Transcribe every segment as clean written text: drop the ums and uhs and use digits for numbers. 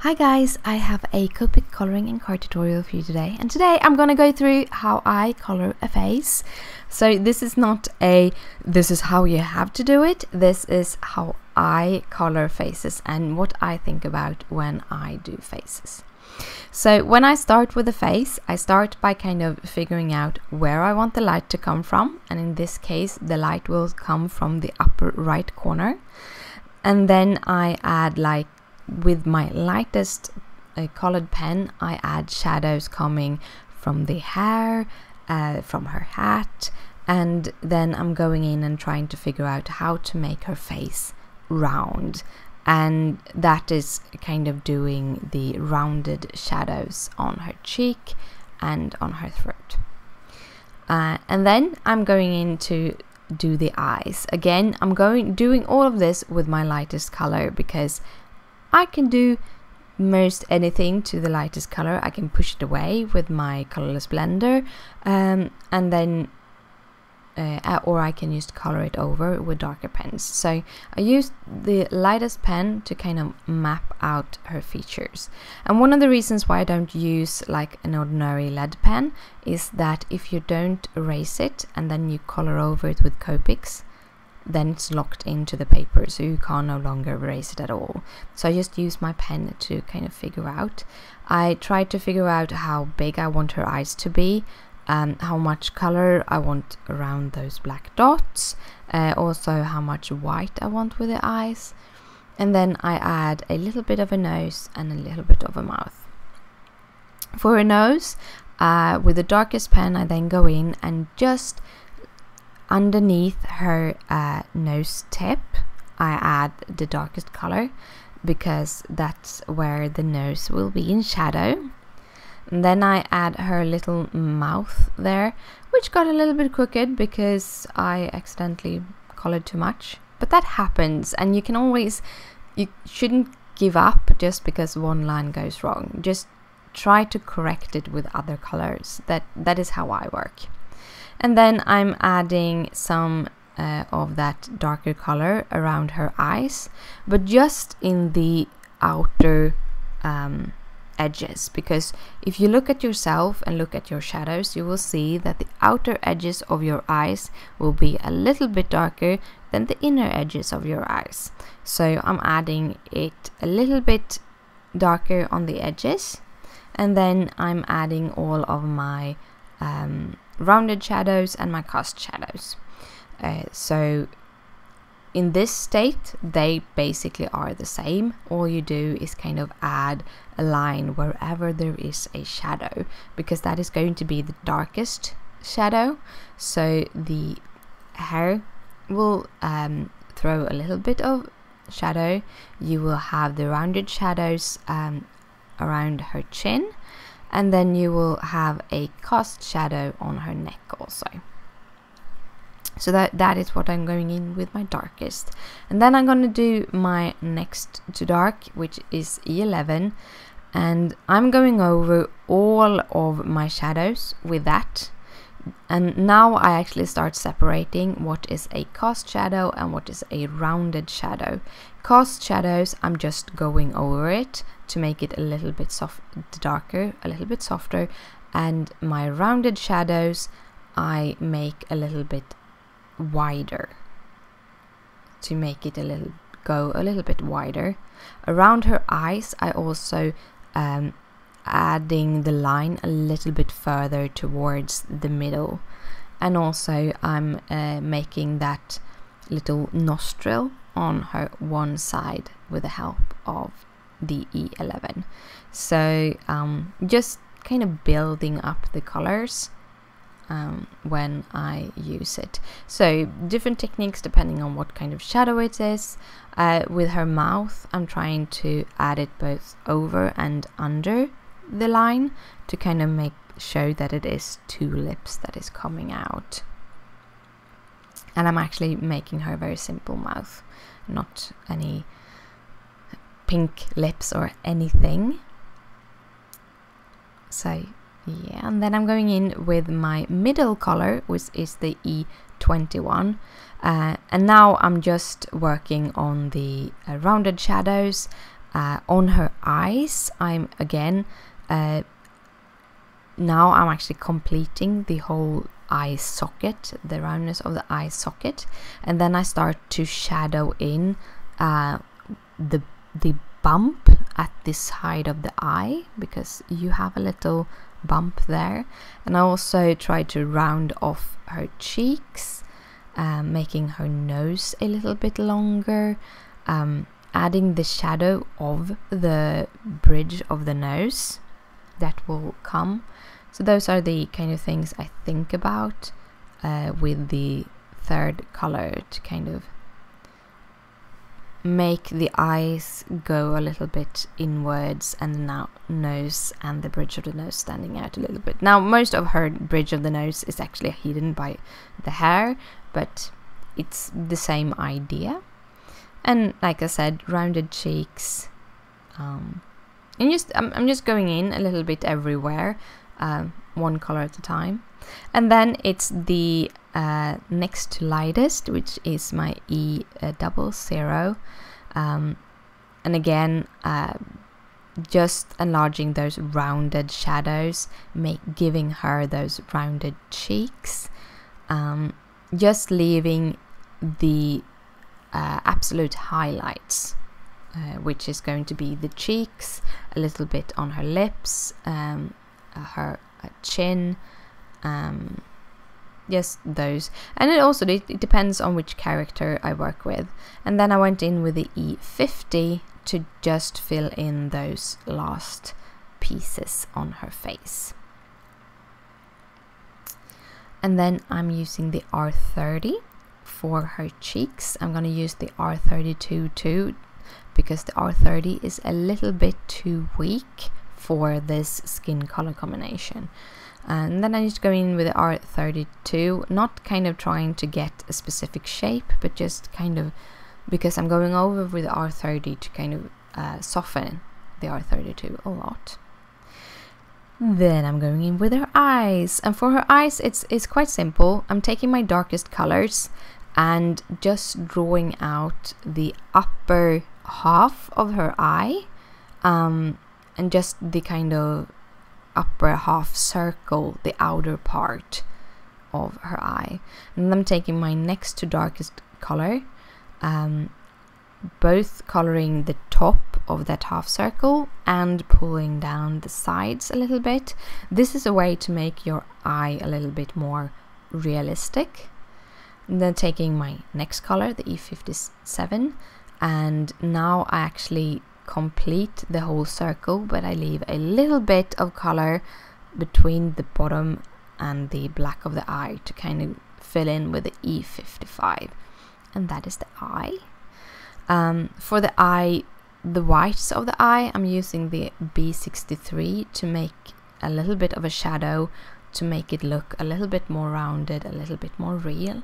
Hi guys, I have a Copic coloring and card tutorial for you today, and today I'm gonna go through how I color a face. So this is not this is how you have to do it. This is how I color faces and what I think about when I do faces. So when I start with a face, I start by kind of figuring out where I want the light to come from, and in this case the light will come from the upper right corner, and then I add, like, with my lightest colored pen, I add shadows coming from the hair, from her hat, and then I'm going in and trying to figure out how to make her face round, and that is kind of doing the rounded shadows on her cheek and on her throat. And then I'm going in to do the eyes. Again, I'm doing all of this with my lightest color because I can do most anything to the lightest color. I can push it away with my colorless blender, and then or I can just color it over with darker pens. So I use the lightest pen to kind of map out her features. And one of the reasons why I don't use like an ordinary lead pen is that if you don't erase it and then you color over it with Copics, then it's locked into the paper, so you can no longer erase it at all. So I just use my pen to kind of figure out. I try to figure out how big I want her eyes to be, how much color I want around those black dots, also how much white I want with the eyes, and then I add a little bit of a nose and a little bit of a mouth. For a nose, with the darkest pen, I then go in and just underneath her nose tip, I add the darkest color because that's where the nose will be in shadow. And then I add her little mouth there, which got a little bit crooked because I accidentally colored too much. But that happens, and you shouldn't give up just because one line goes wrong. Just try to correct it with other colors. That is how I work. And then I'm adding some of that darker color around her eyes, but just in the outer edges, because if you look at yourself and look at your shadows, you will see that the outer edges of your eyes will be a little bit darker than the inner edges of your eyes. So I'm adding it a little bit darker on the edges, and then I'm adding all of my rounded shadows and my cast shadows. So in this state they basically are the same. All you do is kind of add a line wherever there is a shadow, because that is going to be the darkest shadow. So the hair will throw a little bit of shadow. You will have the rounded shadows around her chin, and then you will have a cast shadow on her neck also. So that is what I'm going in with my darkest. And then I'm going to do my next to dark, which is E11, and I'm going over all of my shadows with that. And now I actually start separating what is a cast shadow and what is a rounded shadow. Cast shadows, I'm just going over it to make it a little bit darker, a little bit softer, and my rounded shadows I make a little bit wider to make it go a little bit wider. Around her eyes, I also adding the line a little bit further towards the middle, and also I'm making that little nostril on her one side with the help of the E11. So just kind of building up the colors when I use it. So different techniques depending on what kind of shadow it is. With her mouth, I'm trying to add it both over and under the line to kind of show that it is two lips that is coming out. And I'm actually making her a very simple mouth, not any pink lips or anything. So yeah, and then I'm going in with my middle color, which is the E21, and now I'm just working on the rounded shadows On her eyes, I'm again now I'm actually completing the whole eye socket, the roundness of the eye socket, and then I start to shadow in the bump at this side of the eye, because you have a little bump there. And I also try to round off her cheeks, making her nose a little bit longer, adding the shadow of the bridge of the nose that will come. So those are the kind of things I think about with the third color, to kind of make the eyes go a little bit inwards, and now nose and the bridge of the nose standing out a little bit. Now most of her bridge of the nose is actually hidden by the hair, but it's the same idea. And like I said, rounded cheeks, and I'm just going in a little bit everywhere, one color at a time. And then it's the next to lightest, which is my E00, and again just enlarging those rounded shadows, giving her those rounded cheeks, just leaving the absolute highlights, which is going to be the cheeks, a little bit on her lips, her chin, just those. And it depends on which character I work with. And then I went in with the E50 to just fill in those last pieces on her face. And then I'm using the R30 for her cheeks. I'm going to use the R32 too, because the R30 is a little bit too weak for this skin color combination. And then I just go in with the R32, not kind of trying to get a specific shape, but just kind of, because I'm going over with the R30 to kind of soften the R32 a lot. Then I'm going in with her eyes, and for her eyes it's quite simple. I'm taking my darkest colors and just drawing out the upper half of her eye, and just the kind of upper half circle, the outer part of her eye. And I'm taking my next to darkest color, both coloring the top of that half circle and pulling down the sides a little bit. This is a way to make your eye a little bit more realistic. And then taking my next color, the E57, and now I actually complete the whole circle, but I leave a little bit of color between the bottom and the black of the eye to kind of fill in with the E55, and that is the eye. For the eye, the whites of the eye, I'm using the B63 to make a little bit of a shadow, to make it look a little bit more rounded, a little bit more real.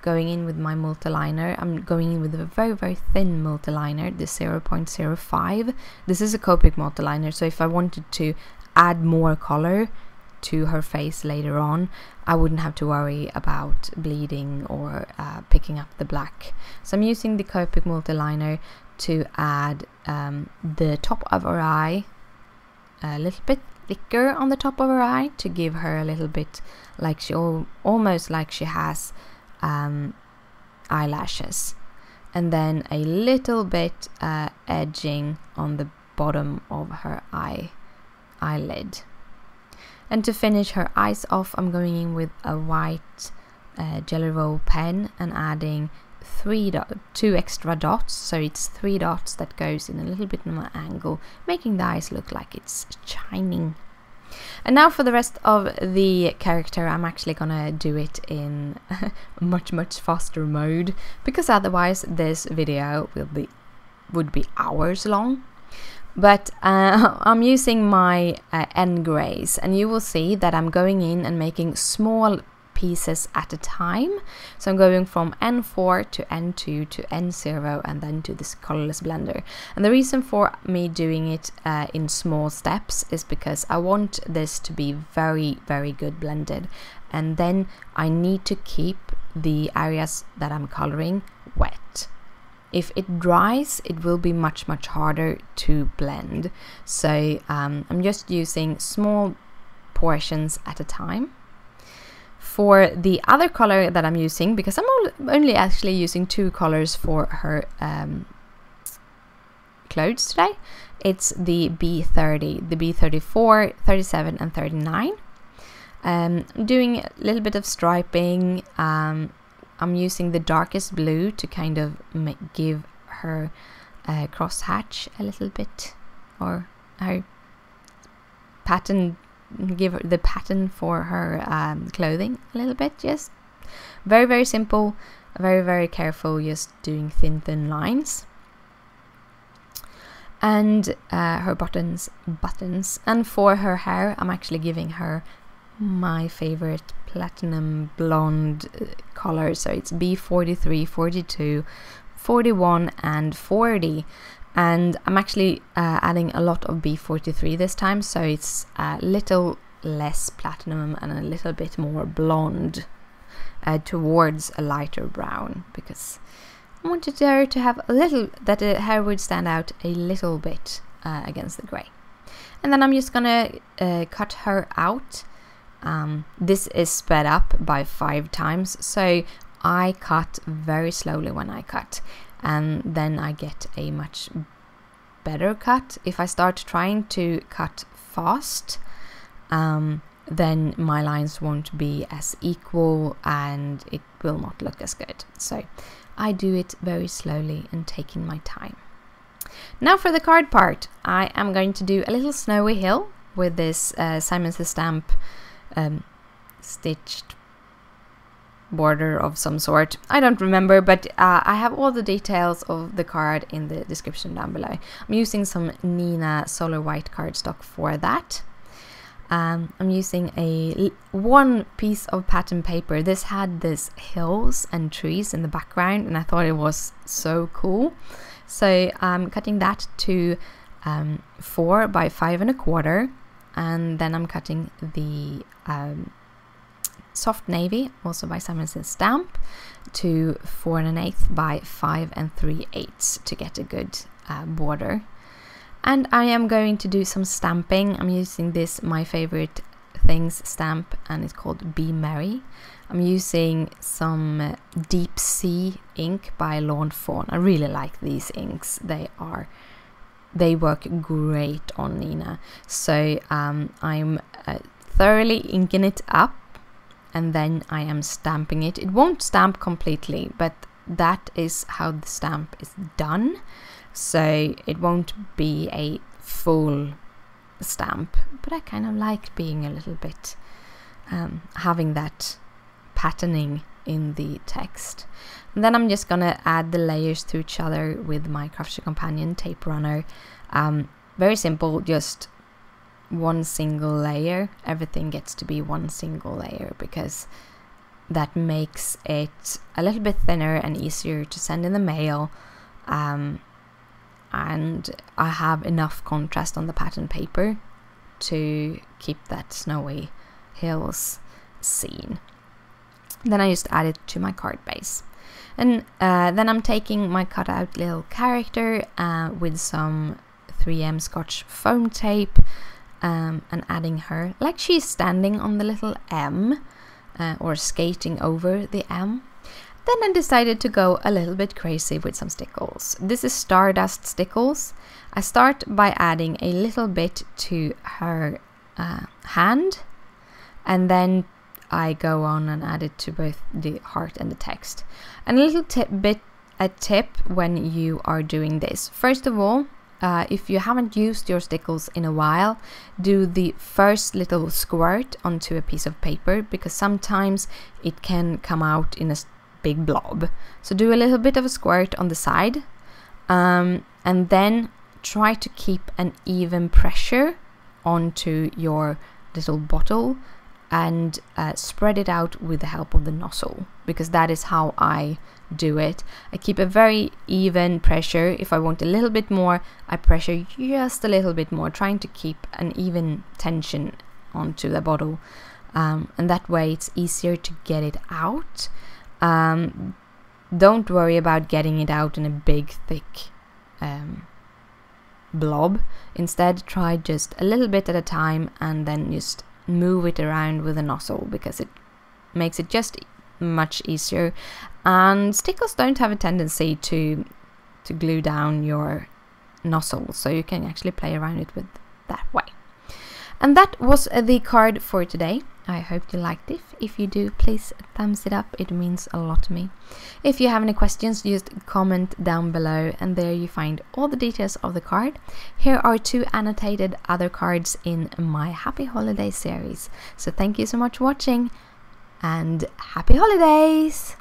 Going in with my multiliner, I'm going in with a very, very thin multiliner, the 0.05. This is a Copic multiliner, so if I wanted to add more color to her face later on, I wouldn't have to worry about bleeding or picking up the black. So I'm using the Copic multiliner to add the top of her eye, a little bit thicker on the top of her eye, to give her a little bit like she almost like she has eyelashes, and then a little bit edging on the bottom of her eyelid. And to finish her eyes off, I'm going in with a white Jelly Roll pen and adding 2 extra dots, so it's 3 dots that goes in a little bit of an angle, making the eyes look like it's shining. And now for the rest of the character, I'm actually gonna do it in much faster mode, because otherwise this video would be hours long. But I'm using my N grays, and you will see that I'm going in and making small pieces at a time. So I'm going from N4 to N2 to N0 and then to this colorless blender. And the reason for me doing it in small steps is because I want this to be very, very good blended, and then I need to keep the areas that I'm coloring wet. if it dries, it will be much harder to blend. So I'm just using small portions at a time. For the other color that I'm using, because I'm only actually using 2 colors for her clothes today, it's the B30, the B34, 37 and 39. I'm doing a little bit of striping. I'm using the darkest blue to kind of give her crosshatch a little bit, or her pattern, give her the pattern for her clothing a little bit. Just very simple, very careful, just doing thin lines. And her buttons, and for her hair, I'm actually giving her my favorite platinum blonde color. So it's B43, 42, 41 and 40, and I'm actually adding a lot of B43 this time, so it's a little less platinum and a little bit more blonde towards a lighter brown, because I wanted her to have a little, that the hair would stand out a little bit against the grey. And then I'm just gonna cut her out. This is sped up by 5 times, so I cut very slowly when I cut, and then I get a much better cut. If I start trying to cut fast, then my lines won't be as equal and it will not look as good. So I do it very slowly and taking my time. Now for the card part, I am going to do a little snowy hill with this Simon Says Stamp stitched border of some sort. I don't remember, but I have all the details of the card in the description down below. I'm using some Nina Solar White cardstock for that. I'm using one piece of pattern paper. This had this hills and trees in the background, and I thought it was so cool. So I'm cutting that to 4 by 5 1/4, and then I'm cutting the soft navy, also by Simon Says Stamp, to 4 1/8 by 5 3/8 to get a good border. And I am going to do some stamping. I'm using this My Favorite Things stamp, and it's called Be Merry. I'm using some Deep Sea ink by Lawn Fawn. I really like these inks. They work great on Nina. So I'm thoroughly inking it up, and then I am stamping it. It won't stamp completely, but that is how the stamp is done. So it won't be a full stamp, but I kind of like being a little bit having that patterning in the text. And then I'm just gonna add the layers to each other with my Craftsy Companion tape runner. Very simple, just one single layer. Everything gets to be one single layer because that makes it a little bit thinner and easier to send in the mail. And I have enough contrast on the pattern paper to keep that snowy hills scene. Then I just add it to my card base. And then I'm taking my cutout little character with some 3M Scotch foam tape and adding her like she's standing on the little M or skating over the M. Then I decided to go a little bit crazy with some stickles. This is Stardust stickles. I start by adding a little bit to her hand, and then I go on and add it to both the heart and the text. And a little tip when you are doing this. First of all, if you haven't used your stickles in a while, do the first little squirt onto a piece of paper, because sometimes it can come out in a big blob. So do a little bit of a squirt on the side, and then try to keep an even pressure onto your little bottle and spread it out with the help of the nozzle, because that is how I do it. I keep a very even pressure. If I want a little bit more, I pressure just a little bit more, trying to keep an even tension onto the bottle, and that way it's easier to get it out. don't worry about getting it out in a big thick blob. Instead, try just a little bit at a time and then just move it around with a nozzle, because it makes it just much easier. And stickers don't have a tendency to glue down your nozzle, so you can actually play around it with that way. And that was the card for today. I hope you liked it. If you do, please thumbs it up. It means a lot to me. If you have any questions, just comment down below, and there you find all the details of the card. Here are 2 annotated other cards in my Happy Holiday series. So thank you so much for watching, and happy holidays!